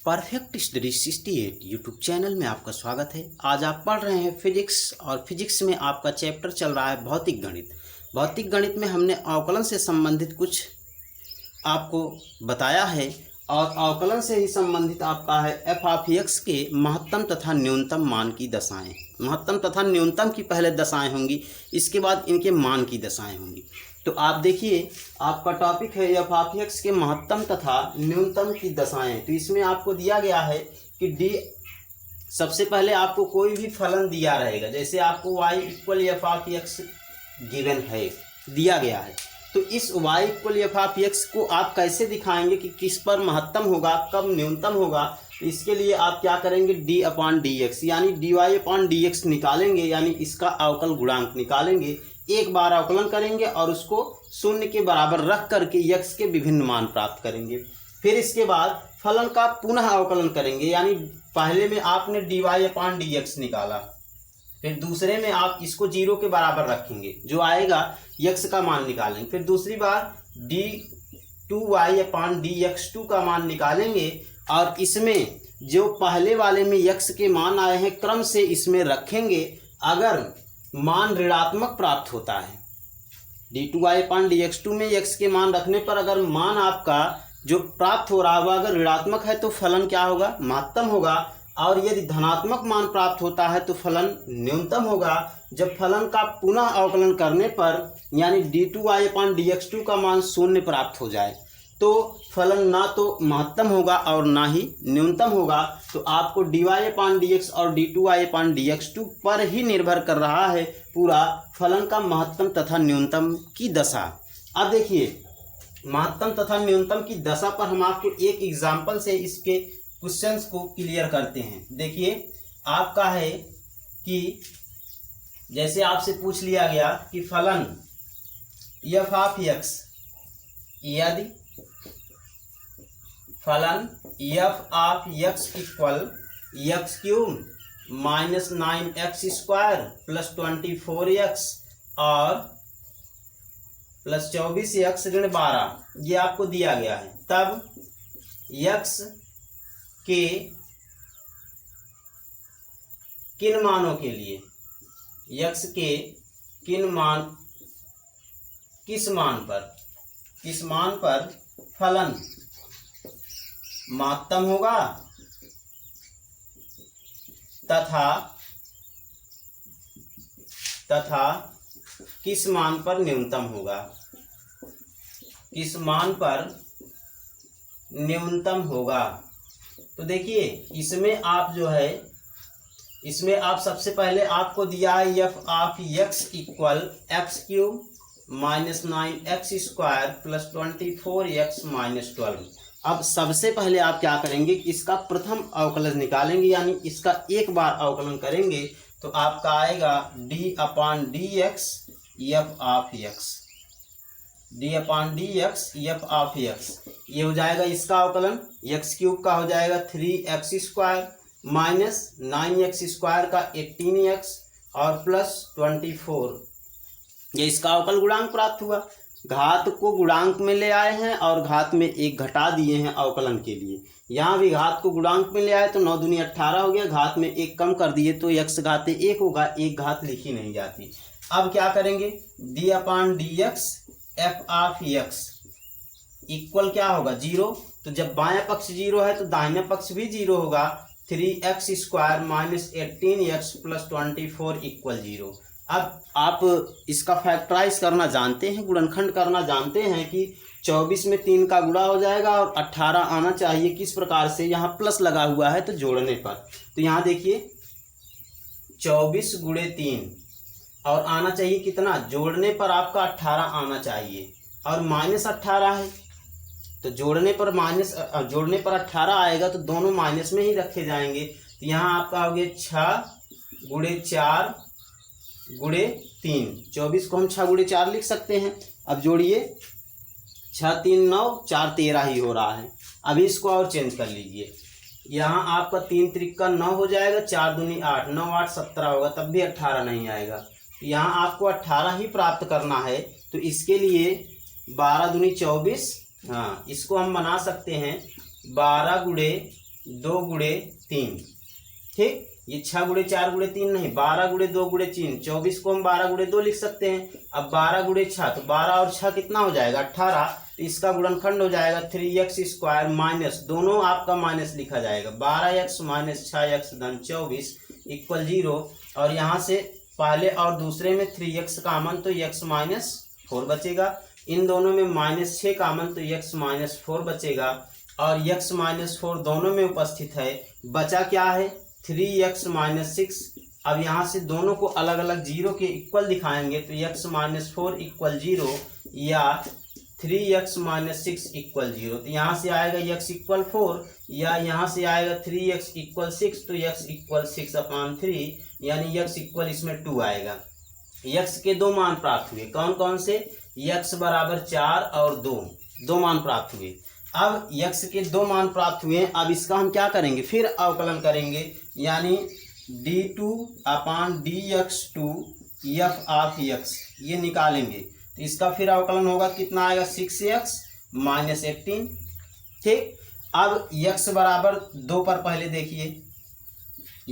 Perfect study 68 YouTube channel में आपका स्वागत है। आज आप पढ़ रहे हैं फिजिक्स और फिजिक्स में आपका चैप्टर चल रहा है भौतिक गणित। भौतिक गणित में हमने अवकलन से संबंधित कुछ आपको बताया है और अवकलन से ही संबंधित आपका है एफ ऑफ एक्स के महत्तम तथा न्यूनतम मान की दशाएं। महत्तम तथा न्यूनतम की पहले दशाएं होंगी, इसके बाद इनके मान की दशाएं होंगी। तो आप देखिए, आपका टॉपिक है एफ ऑफ एक्स के महत्तम तथा न्यूनतम की दशाएं। तो इसमें आपको दिया गया है कि डी, सबसे पहले आपको कोई भी फलन दिया रहेगा, जैसे आपको y equal F of x given है, दिया गया है। तो इस y equal F of x को आप कैसे दिखाएंगे कि किस पर महत्तम होगा, कब न्यूनतम होगा। तो इसके लिए आप क्या करेंगे, डी अपॉन डी एक्स यानी d Y upon D x निकालेंगे, यानी इसका अवकल गुणांक निकालेंगे। एक बार अवकलन करेंगे और उसको शून्य के बराबर रख करके यक्स के विभिन्न मान प्राप्त करेंगे। फिर इसके बाद फलन का पुनः अवकलन करेंगे, यानी पहले में आपने d Y upon D x निकाला, फिर दूसरे में आप इसको जीरो के बराबर रखेंगे, जो आएगा यक्स का मान निकालेंगे। फिर दूसरी बार D two Y upon D x two का मान निकालेंगे और इसमें जो पहले वाले में यक्स के मान आए हैं क्रम से इसमें रखेंगे। अगर मान ऋणात्मक प्राप्त होता है, d two Y upon D x two में यक्स के मान रखने पर अगर मान आपका जो प्राप्त हो रहा होगा अगर ऋणात्मक है तो फलन क्या होगा, महत्तम होगा। और यदि धनात्मक मान प्राप्त होता है तो फलन न्यूनतम होगा। जब फलन का पुनः अवकलन करने पर यानी d two Y upon D x two का मान शून्य प्राप्त हो जाए तो फलन ना तो महत्तम होगा और ना ही न्यूनतम होगा। तो आपको D Y upon D X और D two Y upon D x two पर ही निर्भर कर रहा है पूरा फलन का महत्तम तथा न्यूनतम की दशा। अब देखिए, महत्तम तथा न्यूनतम की दशा पर हम आपको एक एग्जाम्पल से इसके क्वेश्चंस को क्लियर करते हैं। देखिए, आपका है कि जैसे आपसे पूछ लिया गया कि फलन एफ ऑफ एक्स, यदि फलन F of x equal x cube minus 9x square plus 24x और प्लस 24x ऋण 12, ये आपको दिया गया है, तब x के किन मानों के लिए, x के किन मान, किस मान पर फलन महत्तम होगा तथा किस मान पर न्यूनतम होगा, किस मान पर न्यूनतम होगा। तो देखिए, इसमें आप जो है, इसमें आप सबसे पहले आपको दिया है F of x equal x cube minus 9x square plus 24x minus 12। अब सबसे पहले आप क्या करेंगे, इसका प्रथम अवकलन निकालेंगे, यानी इसका एक बार अवकलन करेंगे तो आपका आएगा D upon D x F of x, D upon D x F of x. ये हो जाएगा इसका अवकलन, एक्स क्यूब का हो जाएगा 3x square minus 9x square का 18x और प्लस 24। ये इसका अवकल गुणांक प्राप्त हुआ। घात को गुणांक में ले आए हैं और घात में एक घटा दिए हैं अवकलन के लिए। यहाँ भी घात को गुणांक में ले आए तो 9 दूनी 18 हो गया, घात में एक कम कर दिए तो x घाते 1 होगा, एक घात लिखी नहीं जाती। अब क्या करेंगे, d upon D x F of x equal क्या होगा, 0। तो जब बायां पक्ष 0 है तो दाहिना पक्ष भी 0 होगा। 3x square minus 18x plus 24 equal 0। अब आप इसका फैक्टराइज करना जानते हैं, गुणनखंड करना जानते हैं कि 24 में 3 का गुणा हो जाएगा और 18 आना चाहिए। किस प्रकार से, यहाँ प्लस लगा हुआ है तो जोड़ने पर। तो यहाँ देखिए 24 गुणे 3 और आना चाहिए कितना, जोड़ने पर आपका 18 आना चाहिए और माइनस 18 है तो जोड़ने पर 18 आएगा तो दोनों माइनस में ही रखे जाएंगे। तो यहाँ आपका हो गया 6 गुणे 4 गुणे 3, 24 को हम 6 गुणे 4 लिख सकते हैं। अब जोड़िए, 6 3 9 4 13 ही हो रहा है। अभी इसको और चेंज कर लीजिए, यहाँ आपका 3 त्रिका 9 हो जाएगा, 4 दूनी 8, 9 8 17 होगा, तब भी 18 नहीं आएगा। यहाँ आपको 18 ही प्राप्त करना है तो इसके लिए 12 दूनी 24, हाँ इसको हम बना सकते हैं 12 गुणे 2 गुणे 3, ठीक। ये 6 गुणे 4 गुणे 3 नहीं, 12 गुणे 2 गुणे 3, 24 को हम 12 गुणे 2 लिख सकते हैं। अब 12 गुणे 6, तो 12 और 6 कितना हो जाएगा 18, तो इसका गुणनखंड हो जाएगा 3x² माइनस, दोनों आपका माइनस लिखा जाएगा, 12x माइनस 6x धन 24 इक्वल 0। और यहाँ से पहले और दूसरे में 3x कामन, तो x माइनस 4 बचेगा। इन दोनों में -6 कामन, तो x माइनस 4 बचेगा। और x माइनस 4 दोनों में उपस्थित है, बचा क्या है 3x माइनस 6। अब यहाँ से दोनों को अलग अलग जीरो के इक्वल दिखाएंगे, तो x माइनस 4 इक्वल 0 या 3x माइनस 6 इक्वल 0। तो यहाँ से आएगा x इक्वल 4 या यहाँ से आएगा 3x इक्वल 6, तो x इक्वल 6/3 यानी x इक्वल इसमें 2 आएगा। x के दो मान प्राप्त हुए, कौन कौन से, x बराबर 4 और 2 मान प्राप्त हुए। अब x के दो मान प्राप्त हुए, अब इसका हम क्या करेंगे, फिर अवकलन करेंगे, यानी d2/dx2 f ऑफ x ये निकालेंगे। तो इसका फिर अवकलन होगा, कितना आएगा 6x माइनस 18, ठीक। अब x बराबर 2 पर पहले देखिए,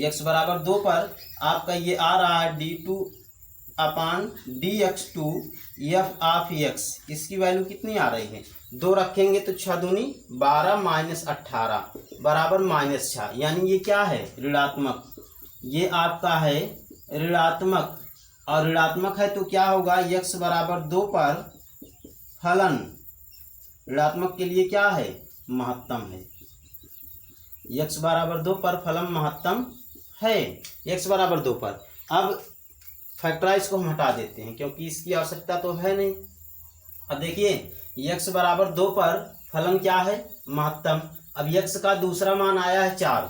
x बराबर 2 पर आपका ये आ रहा है d2/dx2 f ऑफ x, इसकी वैल्यू कितनी आ रही है 2 रखेंगे तो 6 दूनी 12 माइनस 18 बराबर -6, यानी ये क्या है ऋणात्मक, ये आपका है ऋणात्मक। और ऋणात्मक है तो क्या होगा, x बराबर 2 पर फलन ऋणात्मक के लिए क्या है महत्तम है, x बराबर 2 पर फलन महत्तम है, x बराबर 2 पर। अब फैक्टराइज को हम हटा देते हैं क्योंकि इसकी आवश्यकता तो है नहीं। अब देखिए x बराबर 2 पर फलन क्या है महत्तम। अब x का दूसरा मान आया है 4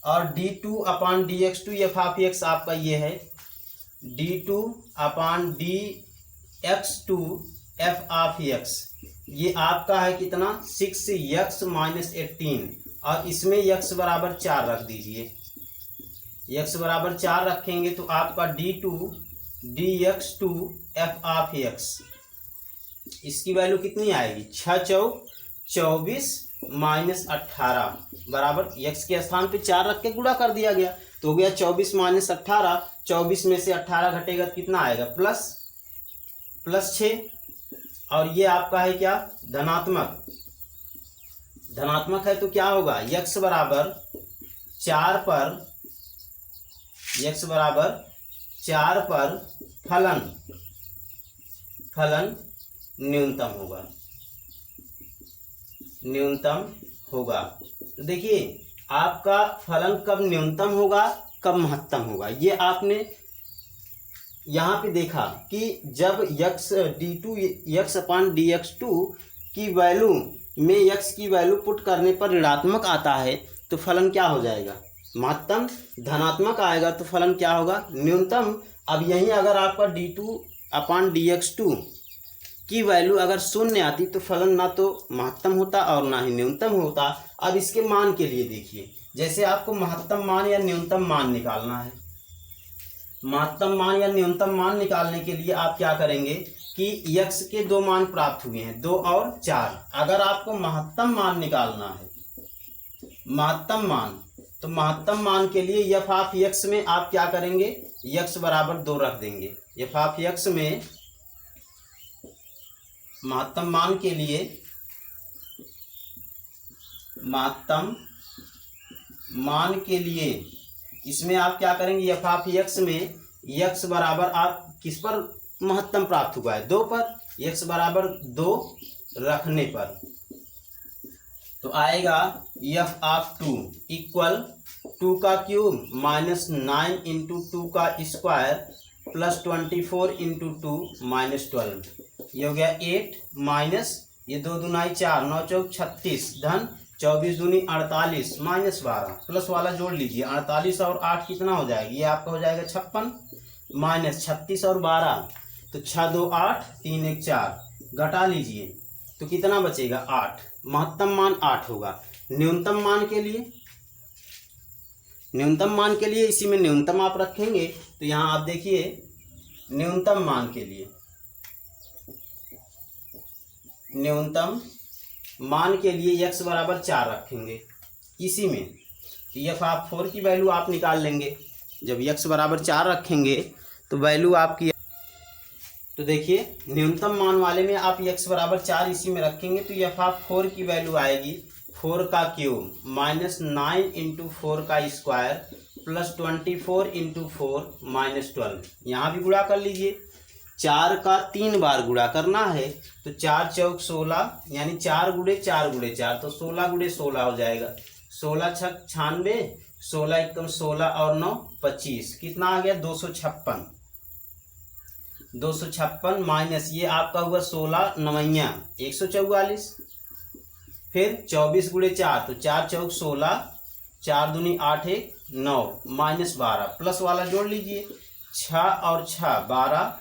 और d2/dx2 f ऑफ x आपका ये है d2/dx2 f ऑफ x, ये आपका है कितना 6x माइनस 18 और इसमें x बराबर 4 रख दीजिए, x बराबर 4 रखेंगे तो आपका d2/dx2 f ऑफ x, इसकी वैल्यू कितनी आएगी 6 चौक 24 माइनस 18 बराबर x के स्थान पे 4 रख के गुणा कर दिया गया तो हो गया 24 माइनस 18, 24 में से 18 घटेगा तो कितना आएगा प्लस 6। और ये आपका है क्या धनात्मक, धनात्मक है तो क्या होगा x बराबर 4 पर फलन न्यूनतम होगा। तो देखिए आपका फलन कब न्यूनतम होगा कब महत्तम होगा, ये आपने यहाँ पे देखा कि जब x/dx2 की वैल्यू में x की वैल्यू पुट करने पर ऋणात्मक आता है तो फलन क्या हो जाएगा महत्तम, धनात्मक आएगा तो फलन क्या होगा न्यूनतम। अब यहीं अगर आपका d2/dx2 की वैल्यू अगर 0 आती तो फलन ना तो महत्तम होता और ना ही न्यूनतम होता। अब इसके मान के लिए देखिए, जैसे आपको महत्तम मान या न्यूनतम मान निकालना है, महत्तम मान या न्यूनतम मान निकालने के लिए आप क्या करेंगे कि x के दो मान प्राप्त हुए हैं 2 और 4, अगर आपको महत्तम मान निकालना है महत्तम मान, तो महत्तम मान के लिए f ऑफ x में आप क्या करेंगे x बराबर 2 रख देंगे। f ऑफ x में महत्तम मान के लिए इसमें आप क्या करेंगे f ऑफ x में x बराबर आप किस पर महत्तम प्राप्त हुआ है 2 पर, x बराबर 2 रखने पर तो आएगा f ऑफ 2 इक्वल 2 का क्यूब माइनस 9 इंटू 2 का स्क्वायर प्लस 24 इंटू 2 माइनस 12, ये हो गया 8 माइनस ये 2 दूनाई 4 9 चौक 36 धन 24 दूनी 48 माइनस 12 प्लस वाला जोड़ लीजिए 48 और 8 कितना हो जाएगा, ये आपका हो जाएगा 56 माइनस 36 और 12 तो 6 2 8 3 1 4 घटा लीजिए तो कितना बचेगा 8, महत्तम मान 8 होगा। न्यूनतम मान के लिए इसी में न्यूनतम आप रखेंगे तो यहाँ आप देखिए न्यूनतम मान के लिए x बराबर 4 रखेंगे इसी में, तो f(4) की वैल्यू आप निकाल लेंगे। जब x बराबर 4 रखेंगे तो वैल्यू आपकी, तो देखिए न्यूनतम मान वाले में आप x बराबर 4 इसी में रखेंगे तो f(4) की वैल्यू आएगी 4 का क्यूब माइनस 9 इंटू 4 का स्क्वायर प्लस 24 इंटू 4 माइनस 12। यहाँ भी गुणा कर लीजिए, 4 का 3 बार गुणा करना है तो 4 चौक 16 यानी 4 गुणे 4 गुणे 4 तो 16 गुणे 16 हो जाएगा। 16 छक 96, 16 एकम 16 और 9 25, कितना आ गया 256। 256 माइनस ये आपका हुआ 16 नवैया 144, फिर 24 गुणे 4 तो 4 चौक 16, 4 दूनी 8 1 9 माइनस 12 प्लस वाला जोड़ लीजिए, 6 और 6 12,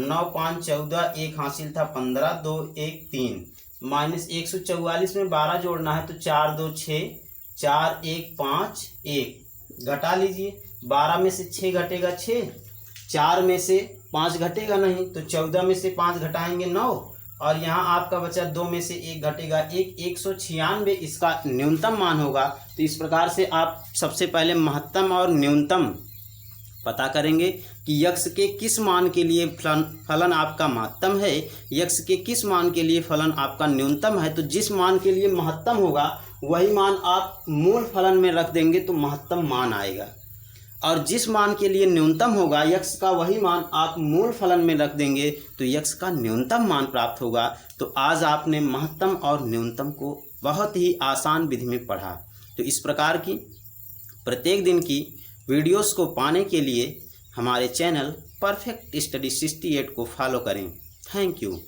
9 5 14, 1 हासिल था 15, 2 1 3 माइनस 144 में 12 जोड़ना है तो 4 2 6, 4 1 5 1 घटा लीजिए, 12 में से 6 घटेगा 6, 4 में से 5 घटेगा नहीं तो 14 में से 5 घटाएंगे 9 और यहाँ आपका बचा 2 में से 1 घटेगा 1, 196 इसका न्यूनतम मान होगा। तो इस प्रकार से आप सबसे पहले महत्तम और न्यूनतम पता करेंगे कि x के किस मान के लिए फलन आपका महत्तम है, x के किस मान के लिए फलन आपका न्यूनतम है। तो जिस मान के लिए महत्तम होगा वही मान आप मूल फलन में रख देंगे तो महत्तम मान आएगा, और जिस मान के लिए न्यूनतम होगा x का वही मान आप मूल फलन में रख देंगे तो x का न्यूनतम मान प्राप्त होगा। तो आज आपने महत्तम और न्यूनतम को बहुत ही आसान विधि में पढ़ा। तो इस प्रकार की प्रत्येक दिन की वीडियोस को पाने के लिए हमारे चैनल परफेक्ट स्टडी 68 को फॉलो करें। Thank you.